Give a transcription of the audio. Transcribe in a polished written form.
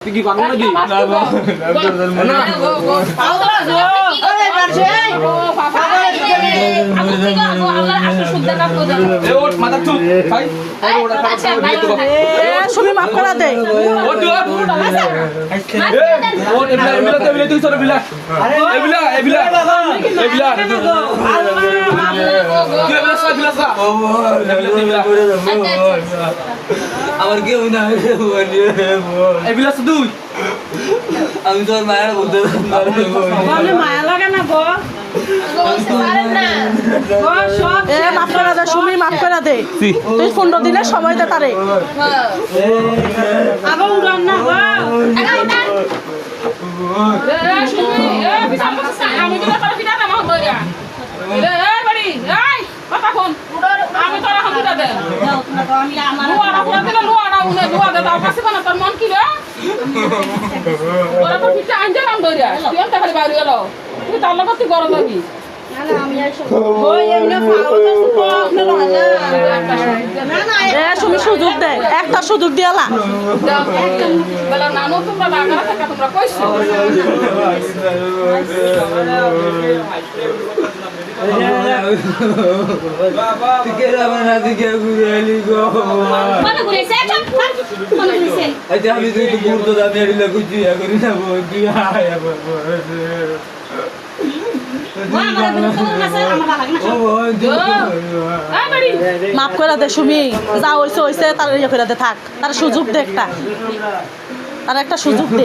তুই কি পারবো নাকি সুমি মাফ করা দে আমার কেউ না আমি তোর মায়ের বলতে মায়া লাগে না গো মাফ করা দে সুমি মাফ করা দে তুই 15 দিনের সময় দে তারে আবার উড়ান না আমি তোরা হাতে দে তার কাছে কোন তোর মন কি রে ওরা তো পিঠা আনজালাম দইরা তুই এত খালি বাইরে গেল তুই তার লগত তুই গরম হবি সুযোগ দে একটা সুযোগ দিয়ালা বেলা নানো তোমরা বাগারা থাকা তোমরা কইছো আমি তুই গুরুত্ব দামি আড়ি লাগুছি করি না মাফ করে দে সুমি যা হইছে হইছে তার ইয়ে করে দে থাক তার সুযোগ দে একটা তার একটা সুযোগ দে